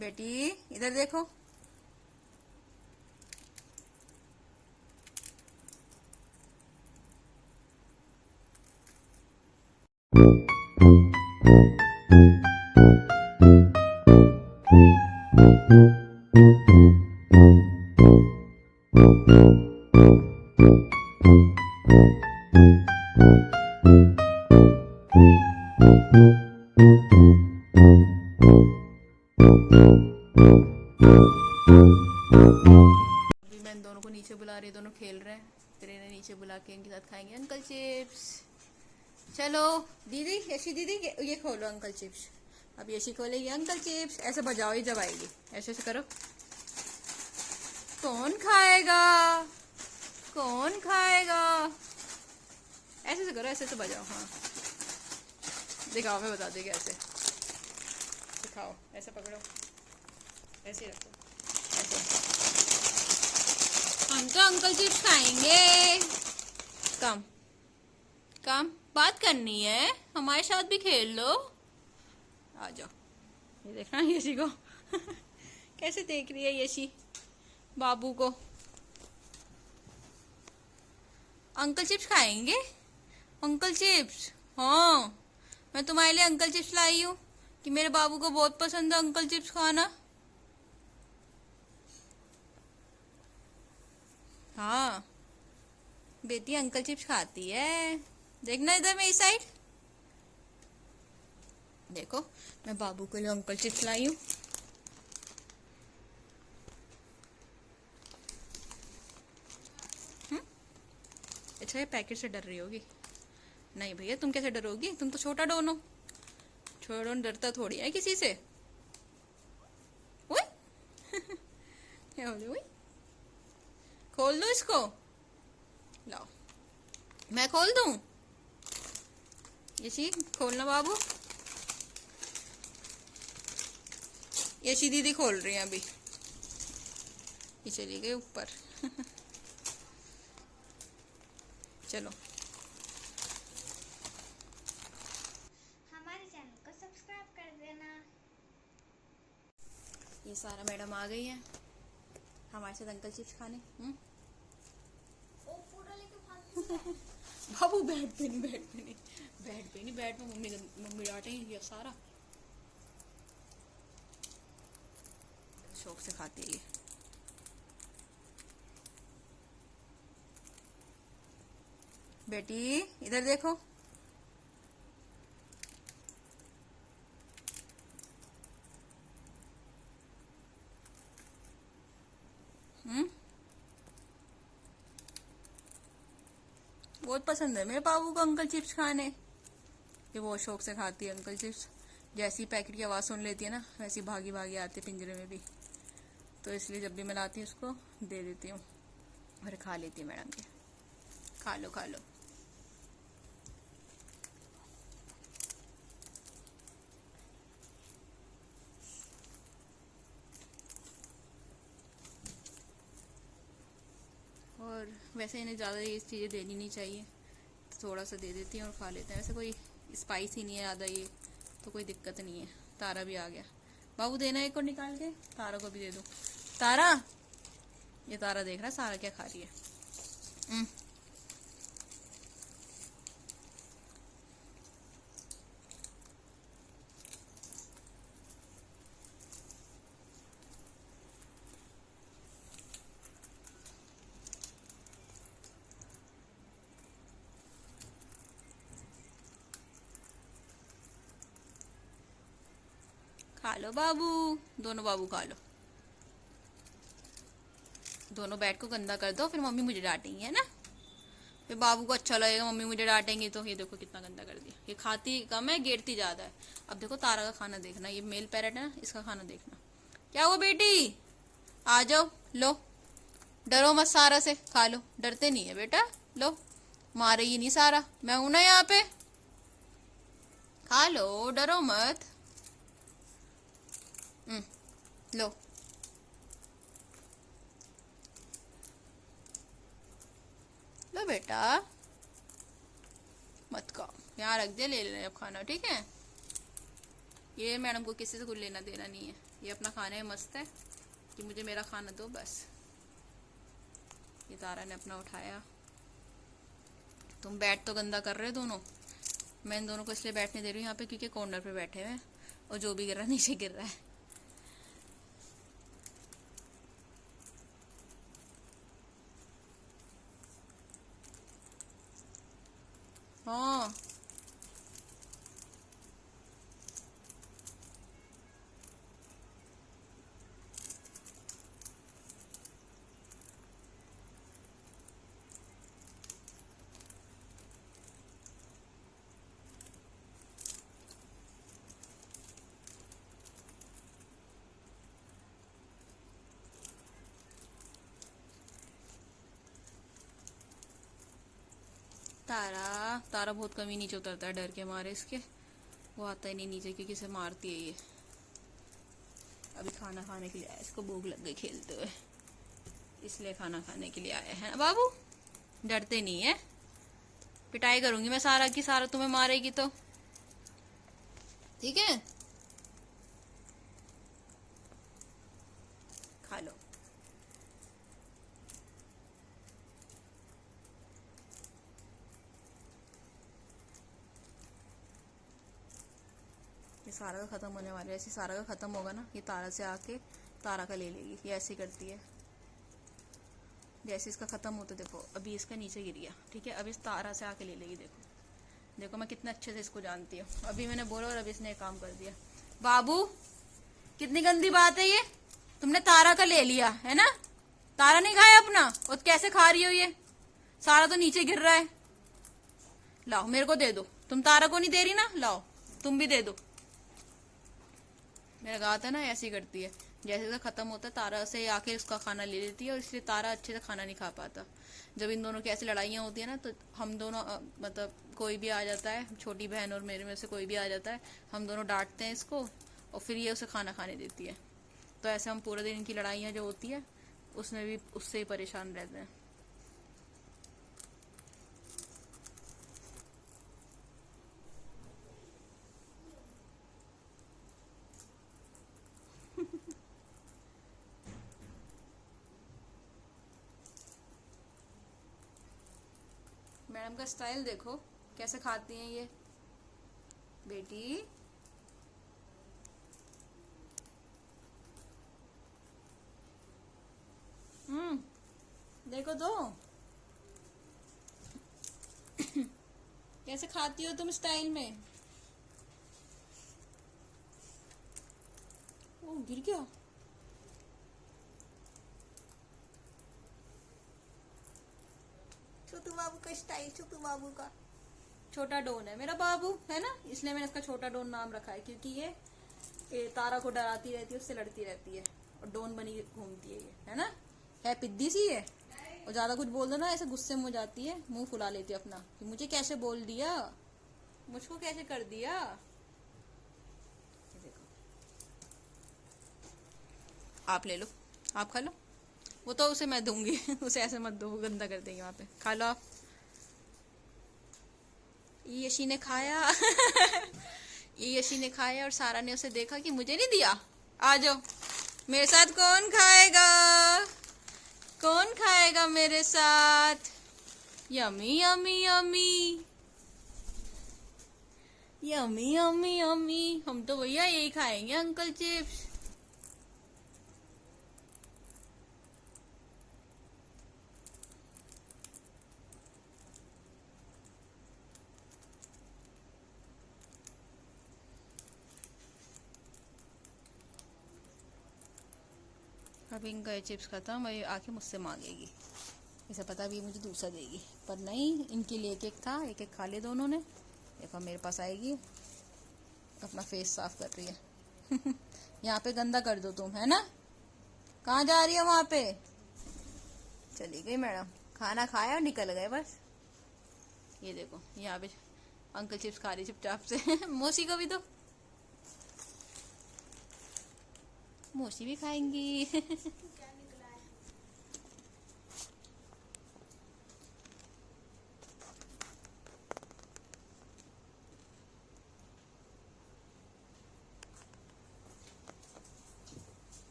बेटी इधर देखो। अभी मैं इन दोनों को नीचे बुला रही, दोनों खेल रहे हैं, फिर इन्हें नीचे बुला के इनके साथ खाएंगे अंकल चिप्स। चलो दीदी, यशी दीदी ये खोलो अंकल चिप्स। अब यशी खोलेगी अंकल चिप्स। ऐसे बजाओ ही जब आएगी, ऐसे ऐसे करो। कौन खाएगा, कौन खाएगा? ऐसे से करो, ऐसे से बजाओ। हाँ दिखाओ, मैं बता देगी ऐसे दिखाओ। ऐसे पकड़ो, ऐसे रखो, ऐसे। हम तो अंकल चिप्स खाएंगे। कम कम बात करनी है, हमारे साथ भी खेल लो। आ जाओ। ये देखना यशी को कैसे देख रही है यशी बाबू को। अंकल चिप्स खाएंगे, अंकल चिप्स। हाँ मैं तुम्हारे लिए अंकल चिप्स लाई हूँ कि मेरे बाबू को बहुत पसंद है अंकल चिप्स खाना। हाँ बेटी अंकल चिप्स खाती है। देखना इधर मेरी साइड देखो, मैं बाबू के लिए अंकल चिप्स लाई हूँ। अच्छा ये पैकेट से डर रही होगी। नहीं भैया तुम कैसे डरोगी, तुम तो छोटा डॉन हो। छोटा डॉन डरता थोड़ी है किसी से। ओए क्या बोले ओए? खोल दो इसको, लाओ मैं खोल दूं। यशी खोलना बाबू। यशी दीदी खोल रही है अभी, ये चली गई ऊपर चलो हमारे चैनल को सब्सक्राइब कर देना। ये सारा मैडम आ गई है हमारे साथ अंकल चिप्स खाने। ओ पूरा लेके भाग बाबू बेड पे नहीं, बेड पे नहीं, बेड पे नहीं, बेड पे मम्मी डांटेंगी। ये सारा शौक से खाती है ये। बेटी इधर देखो। बहुत पसंद है मेरे बाबू को अंकल चिप्स खाने। ये बहुत शौक से खाती है अंकल चिप्स। जैसी पैकेट की आवाज़ सुन लेती है ना, वैसी भागी भागी आती है पिंजरे में भी। तो इसलिए जब भी मैं लाती हूँ उसको दे देती हूँ और खा लेती है मैडम के। खा लो खा लो। और वैसे इन्हें ज़्यादा ये चीज़ें देनी नहीं चाहिए, तो थोड़ा सा दे देती हूँ और खा लेते हैं। वैसे कोई स्पाइसी नहीं है ज़्यादा ये, तो कोई दिक्कत नहीं है। तारा भी आ गया। बाबू देना एक और निकाल के, तारा को भी दे दो। तारा, ये तारा देख रहा है सारा क्या खा रही है। खा लो बाबू, दोनों बाबू खा लो। दोनों बेड को गंदा कर दो, फिर मम्मी मुझे डांटेंगी, है ना? फिर बाबू को अच्छा लगेगा, मम्मी मुझे डांटेंगी तो। ये देखो कितना गंदा कर दिया। ये खाती कम है, गिरती ज्यादा है। अब देखो तारा का खाना देखना, ये मेल पैरेट है ना, इसका खाना देखना। क्या हुआ बेटी, आ जाओ, लो। डरो मत, सारा से खा लो। डरते नहीं है बेटा, लो। मारेगी नहीं सारा, मैं हूं ना यहाँ पे। खा लो, डरो मत। लो। लो बेटा, मत खाओ, यहाँ रख दे, ले लेना अब खाना, ठीक है? ये मैडम को किसी से कुछ लेना देना नहीं है, ये अपना खाने में मस्त है कि मुझे मेरा खाना दो बस। ये तारा ने अपना उठाया। तुम बैठ तो गंदा कर रहे हो दोनों। मैं इन दोनों को इसलिए बैठने दे रही हूँ यहाँ पे क्योंकि कॉर्नर पे बैठे हुए हैं और जो भी गिर रहा है नीचे गिर रहा है। हाँ तारा बहुत कमी नीचे उतरता है डर के मारे इसके। वो आता ही नहीं नीचे क्योंकि इसे मारती है ये। अभी खाना खाने के लिए आया, इसको भूख लग गई खेलते हुए, इसलिए खाना खाने के लिए आया है ना बाबू। डरते नहीं है, पिटाई करूंगी मैं सारा की, सारा तुम्हें मारेगी तो ठीक है। खा लो। ये सारा का खत्म होने वाला है। ऐसे सारा का खत्म होगा ना, ये तारा से आके तारा का ले लेगी। ये ऐसे करती है। जैसे इसका खत्म होता, देखो अभी इसका नीचे गिर गया, ठीक है। अब इस तारा से आके ले लेगी। देखो देखो मैं कितना अच्छे से इसको जानती हूँ। अभी मैंने बोला और अभी इसने काम कर दिया। बाबू कितनी गंदी बात है ये, तुमने तारा का ले लिया है ना। तारा नहीं खाया अपना, और कैसे खा रही हो ये। सारा तो नीचे गिर रहा है। लाओ मेरे को दे दो। तुम तारा को नहीं दे रही ना, लाओ तुम भी दे दो। मेरा कहा था ना, ऐसी करती है। जैसे जैसे खत्म होता है तारा से आके उसका खाना ले लेती है, और इसलिए तारा अच्छे से खाना नहीं खा पाता। जब इन दोनों की ऐसी लड़ाइयाँ होती है ना, तो हम दोनों मतलब कोई भी आ जाता है, छोटी बहन और मेरे में से कोई भी आ जाता है, हम दोनों डांटते हैं इसको और फिर ये उसे खाना खाने देती है। तो ऐसे हम पूरे दिन इनकी लड़ाइयाँ जो होती है उसमें भी उससे ही परेशान रहते हैं। मैडम का स्टाइल देखो कैसे खाती हैं ये बेटी। देखो तो कैसे खाती हो तुम स्टाइल में। ओ गिर गया। छोटू बाबू का स्टाइल, छोटू बाबू का छोटा डोन है मेरा बाबू, है ना। इसलिए मैंने इसका छोटा डोन नाम रखा है, क्योंकि ये तारा को डराती रहती है, उससे लड़ती रहती है और डोन बनी घूमती है ये, है ना। है पिद्दी सी है, और ज्यादा कुछ बोल दो ना ऐसे गुस्से में हो जाती है, मुंह फुला लेती है अपना कि मुझे कैसे बोल दिया, मुझको कैसे कर दिया। देखो आप ले लो, आप खा लो। वो तो उसे मैं दूंगी उसे ऐसे मत दो, वो गंदा कर देंगे वहां पे। खा लो आप। ये यशी ने खाया ये यशी ने खाया और सारा ने उसे देखा कि मुझे नहीं दिया। आ जाओ मेरे साथ, कौन खाएगा, कौन खाएगा मेरे साथ। Yummy yummy yummy yummy yummy yummy. हम तो भैया यही खाएंगे अंकल चिप्स। अब इनका ये चिप्स खत्म, ये आके मुझसे मांगेगी। इसे पता भी मुझे दूसरा देगी, पर नहीं, इनके लिए एक एक था, एक एक खा लिया दोनों ने। देखो मेरे पास आएगी, अपना फेस साफ कर रही है यहाँ पे गंदा कर दो तुम, है ना। कहाँ जा रही हो वहां पे। चली गई मैडम, खाना खाया और निकल गए बस। ये देखो यहाँ पे अंकल चिप्स खा रही चुपचाप से मौसी को भी दो, मौसी भी खाएंगी